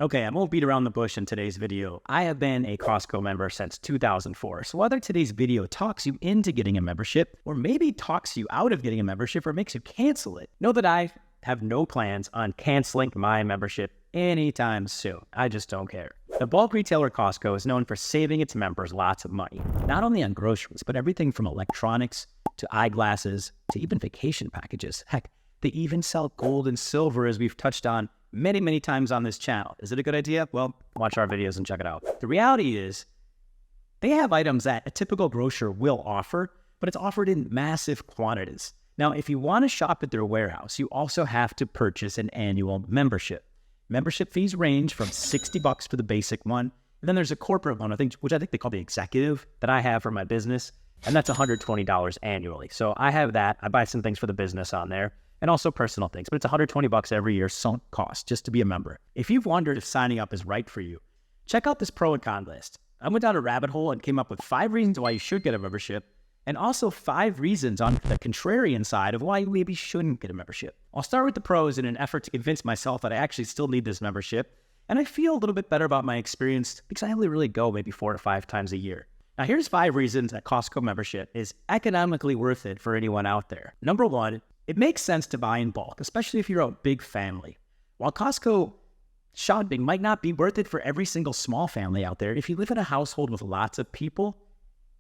Okay, I won't beat around the bush in today's video. I have been a Costco member since 2004. So whether today's video talks you into getting a membership, or maybe talks you out of getting a membership, or makes you cancel it, know that I have no plans on canceling my membership anytime soon. I just don't care. The bulk retailer Costco is known for saving its members lots of money, not only on groceries, but everything from electronics to eyeglasses to even vacation packages. Heck, they even sell gold and silver, as we've touched on many times on this channel. Is it a good idea? Well, watch our videos and check it out. The reality is they have items that a typical grocer will offer, but it's offered in massive quantities. Now, if you want to shop at their warehouse, you also have to purchase an annual membership. Membership fees range from $60 for the basic one, and then there's a corporate one, which I think they call the executive, that I have for my business, and that's $120 annually. So I have that. I buy some things for the business on there, and also personal things, but it's $120 every year sunk cost just to be a member. If you've wondered if signing up is right for you, check out this pro and con list. I went down a rabbit hole and came up with 5 reasons why you should get a membership, and also 5 reasons on the contrarian side of why you maybe shouldn't get a membership. I'll start with the pros in an effort to convince myself that I actually still need this membership, and I feel a little bit better about my experience because I only really go maybe 4 to 5 times a year. Now here's 5 reasons that Costco membership is economically worth it for anyone out there. Number 1, it makes sense to buy in bulk, especially if you're a big family. While Costco shopping might not be worth it for every single small family out there, if you live in a household with lots of people,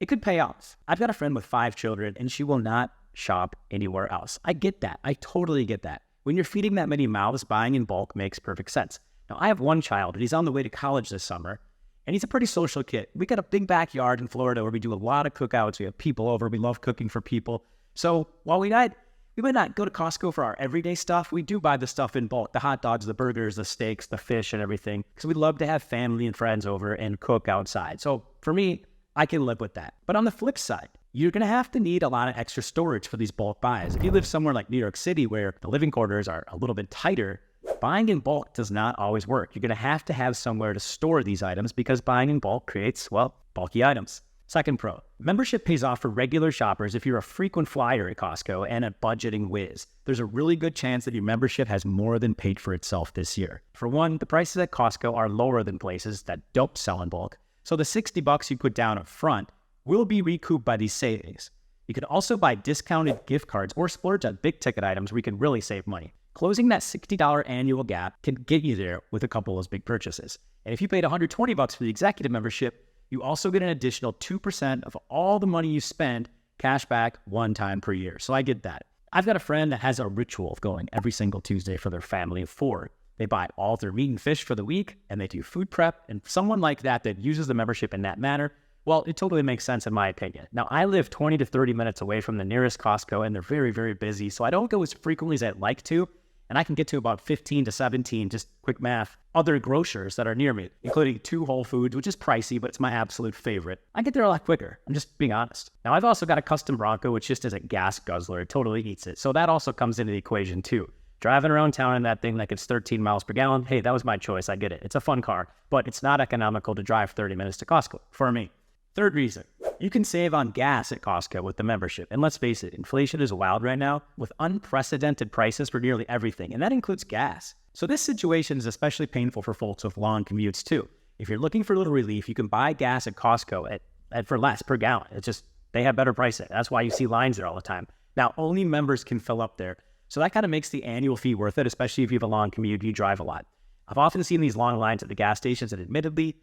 it could pay off. I've got a friend with 5 children, and she will not shop anywhere else. I get that. I totally get that. When you're feeding that many mouths, buying in bulk makes perfect sense. Now, I have one child, and he's on the way to college this summer, and he's a pretty social kid. We got a big backyard in Florida where we do a lot of cookouts. We have people over. We love cooking for people. So while we might not go to Costco for our everyday stuff, we do buy the stuff in bulk, the hot dogs, the burgers, the steaks, the fish, and everything, because we love to have family and friends over and cook outside. So for me, I can live with that. But on the flip side, you're going to have to need a lot of extra storage for these bulk buys. If you live somewhere like New York City where the living quarters are a little bit tighter, buying in bulk does not always work. You're going to have somewhere to store these items because buying in bulk creates, well, bulky items. Second pro, membership pays off for regular shoppers if you're a frequent flyer at Costco and a budgeting whiz. There's a really good chance that your membership has more than paid for itself this year. For one, the prices at Costco are lower than places that don't sell in bulk, so the $60 you put down up front will be recouped by these savings. You can also buy discounted gift cards or splurge on big ticket items where you can really save money. Closing that $60 annual gap can get you there with a couple of those big purchases. And if you paid $120 for the executive membership, you also get an additional 2% of all the money you spend cash back one time per year. So I get that. I've got a friend that has a ritual of going every single Tuesday for their family of 4. They buy all their meat and fish for the week, and they do food prep. And someone like that uses the membership in that manner, well, it totally makes sense in my opinion. Now, I live 20 to 30 minutes away from the nearest Costco, and they're very busy, so I don't go as frequently as I'd like to. And I can get to about 15 to 17, just quick math, other grocers that are near me, including 2 Whole Foods, which is pricey, but it's my absolute favorite. I get there a lot quicker. I'm just being honest. Now, I've also got a custom Bronco, which just is a gas guzzler. It totally eats it. So that also comes into the equation too. Driving around town in that thing that gets 13 miles per gallon, hey, that was my choice. I get it. It's a fun car, but it's not economical to drive 30 minutes to Costco for me. Third reason, you can save on gas at Costco with the membership. And let's face it, inflation is wild right now with unprecedented prices for nearly everything, and that includes gas. So this situation is especially painful for folks with long commutes too. If you're looking for a little relief, you can buy gas at Costco at for less per gallon. It's just, they have better pricing. That's why you see lines there all the time. Now, only members can fill up there. So that kind of makes the annual fee worth it, especially if you have a long commute, you drive a lot. I've often seen these long lines at the gas stations, and admittedly,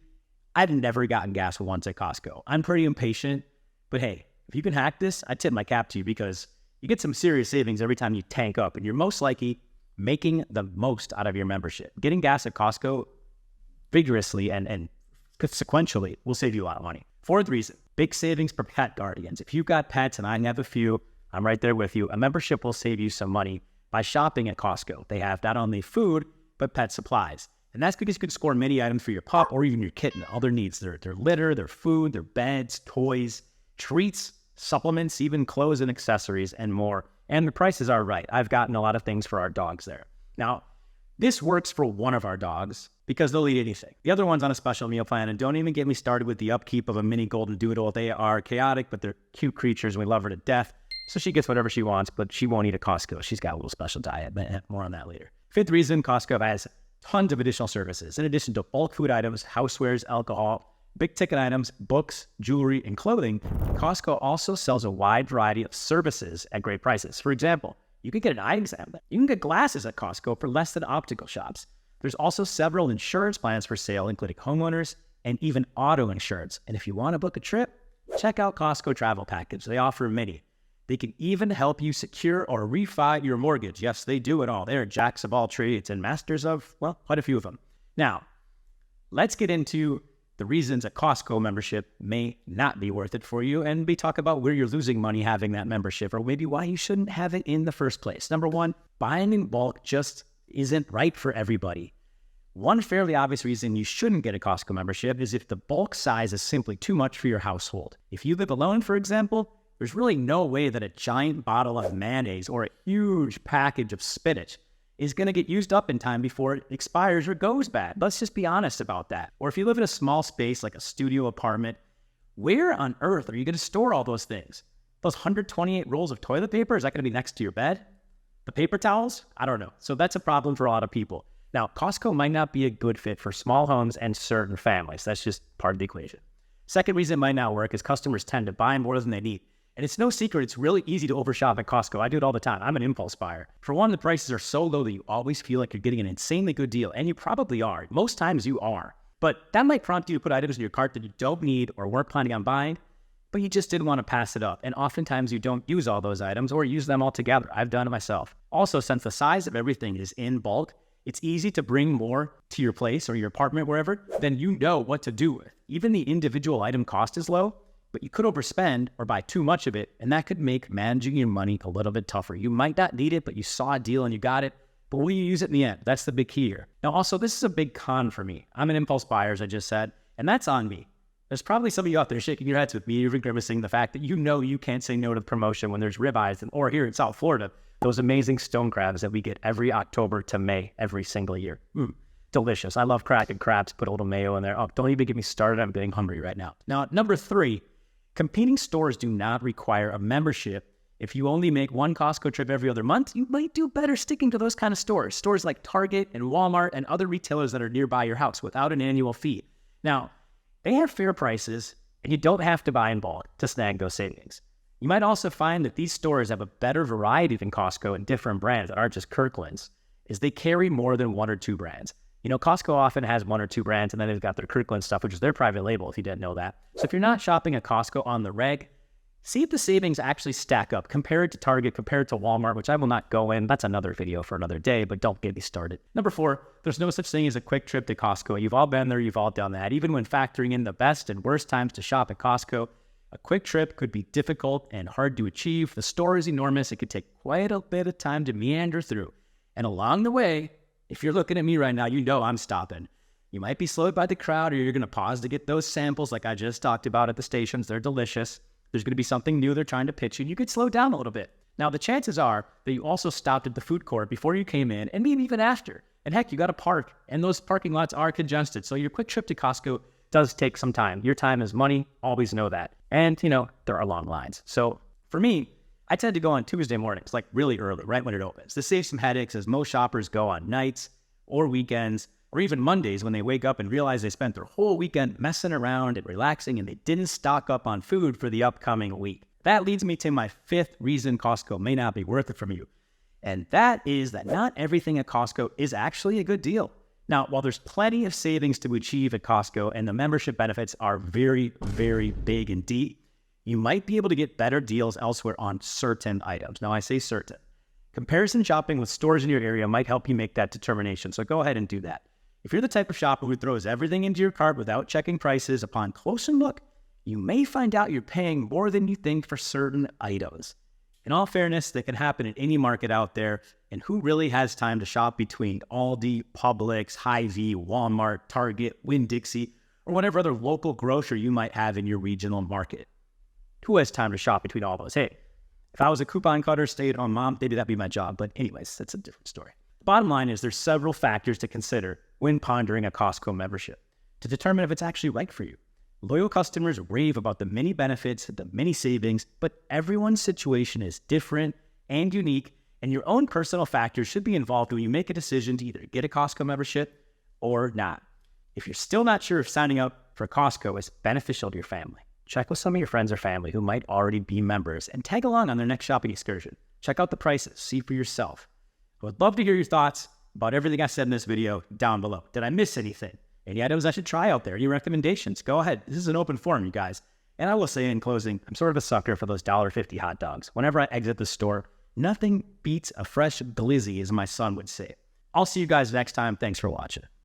I've never gotten gas once at Costco. I'm pretty impatient, but hey, if you can hack this, I tip my cap to you because you get some serious savings every time you tank up, and you're most likely making the most out of your membership. Getting gas at Costco vigorously and sequentially will save you a lot of money. Fourth reason, big savings for pet guardians. If you've got pets, and I have a few, I'm right there with you. A membership will save you some money by shopping at Costco. They have not only food, but pet supplies. And that's because you can score many items for your pup or even your kitten, all their needs. Their litter, their food, their beds, toys, treats, supplements, even clothes and accessories, and more. And the prices are right. I've gotten a lot of things for our dogs there. Now, this works for one of our dogs because they'll eat anything. The other one's on a special meal plan, and don't even get me started with the upkeep of a mini golden doodle. They are chaotic, but they're cute creatures, and we love her to death. So she gets whatever she wants, but she won't eat at Costco. She's got a little special diet, but more on that later. Fifth reason, Costco has tons of additional services. In addition to bulk food items, housewares, alcohol, big ticket items, books, jewelry, and clothing, Costco also sells a wide variety of services at great prices. For example, you can get an eye exam. You can get glasses at Costco for less than optical shops. There's also several insurance plans for sale, including homeowners and even auto insurance. And if you want to book a trip, check out Costco Travel Package. They offer many. They can even help you secure or refi your mortgage. Yes, they do it all. They're jacks of all trades and masters of, well, quite a few of them. Now, let's get into the reasons a Costco membership may not be worth it for you, and we talk about where you're losing money having that membership, or maybe why you shouldn't have it in the first place. Number one, buying in bulk just isn't right for everybody. One fairly obvious reason you shouldn't get a Costco membership is if the bulk size is simply too much for your household. If you live alone, for example, there's really no way that a giant bottle of mayonnaise or a huge package of spinach is going to get used up in time before it expires or goes bad. Let's just be honest about that. Or if you live in a small space like a studio apartment, where on earth are you going to store all those things? Those 128 rolls of toilet paper, is that going to be next to your bed? The paper towels? I don't know. So that's a problem for a lot of people. Now, Costco might not be a good fit for small homes and certain families. That's just part of the equation. Second reason it might not work is customers tend to buy more than they need. And it's no secret, it's really easy to overshop at Costco. I do it all the time. I'm an impulse buyer. For one, the prices are so low that you always feel like you're getting an insanely good deal, and you probably are. Most times you are. But that might prompt you to put items in your cart that you don't need or weren't planning on buying, but you just didn't want to pass it up. And oftentimes you don't use all those items or use them all together. I've done it myself. Also, since the size of everything is in bulk, it's easy to bring more to your place or your apartment, wherever, then you know what to do with. Even the individual item cost is low, but you could overspend or buy too much of it, and that could make managing your money a little bit tougher. You might not need it, but you saw a deal and you got it, but will you use it in the end? That's the big key here. Now, also, this is a big con for me. I'm an impulse buyer, as I just said, and that's on me. There's probably some of you out there shaking your heads with me, even grimacing the fact that you know you can't say no to the promotion when there's ribeyes, or here in South Florida, those amazing stone crabs that we get every October to May every single year. Delicious. I love cracking crabs, put a little mayo in there. Oh, don't even get me started. I'm getting hungry right now. Now, number 3, competing stores do not require a membership. If you only make one Costco trip every other month, you might do better sticking to those kind of stores. Stores like Target and Walmart and other retailers that are nearby your house without an annual fee. Now, they have fair prices, and you don't have to buy in bulk to snag those savings. You might also find that these stores have a better variety than Costco and different brands that aren't just Kirkland's, is they carry more than 1 or 2 brands. You know, Costco often has 1 or 2 brands, and then they've got their Kirkland stuff, which is their private label, if you didn't know that. So if you're not shopping at Costco on the reg, see if the savings actually stack up. Compare it to Target, compare it to Walmart, which I will not go in. That's another video for another day, but don't get me started. Number 4, there's no such thing as a quick trip to Costco. You've all been there, you've all done that. Even when factoring in the best and worst times to shop at Costco, a quick trip could be difficult and hard to achieve. The store is enormous. It could take quite a bit of time to meander through. And along the way, if you're looking at me right now, you know I'm stopping. You might be slowed by the crowd, or you're going to pause to get those samples like I just talked about at the stations. They're delicious. There's going to be something new they're trying to pitch you. You could slow down a little bit. Now, the chances are that you also stopped at the food court before you came in, and maybe even after. And heck, you got to park, and those parking lots are congested. So your quick trip to Costco does take some time. Your time is money. Always know that. And, you know, there are long lines. So for me, I tend to go on Tuesday mornings, like really early, right when it opens. This saves some headaches as most shoppers go on nights or weekends, or even Mondays when they wake up and realize they spent their whole weekend messing around and relaxing and they didn't stock up on food for the upcoming week. That leads me to my 5th reason Costco may not be worth it for you. And that is that not everything at Costco is actually a good deal. Now, while there's plenty of savings to achieve at Costco and the membership benefits are very, very big and deep, you might be able to get better deals elsewhere on certain items. Now, I say certain. Comparison shopping with stores in your area might help you make that determination, so go ahead and do that. If you're the type of shopper who throws everything into your cart without checking prices, upon closer look, you may find out you're paying more than you think for certain items. In all fairness, that can happen in any market out there, and who really has time to shop between Aldi, Publix, Hy-Vee, Walmart, Target, Winn-Dixie, or whatever other local grocer you might have in your regional market? Who has time to shop between all those? Hey, if I was a coupon cutter, stay-at-home mom, maybe that'd be my job, but anyways, that's a different story. The bottom line is there's several factors to consider when pondering a Costco membership to determine if it's actually right for you. Loyal customers rave about the many benefits, the many savings, but everyone's situation is different and unique, and your own personal factors should be involved when you make a decision to either get a Costco membership or not. If you're still not sure if signing up for Costco is beneficial to your family, check with some of your friends or family who might already be members and tag along on their next shopping excursion. Check out the prices, see for yourself. I would love to hear your thoughts about everything I said in this video down below. Did I miss anything? Any items I should try out there? Any recommendations? Go ahead. This is an open forum, you guys. And I will say in closing, I'm sort of a sucker for those $1.50 hot dogs. Whenever I exit the store, nothing beats a fresh glizzy, as my son would say. I'll see you guys next time. Thanks for watching.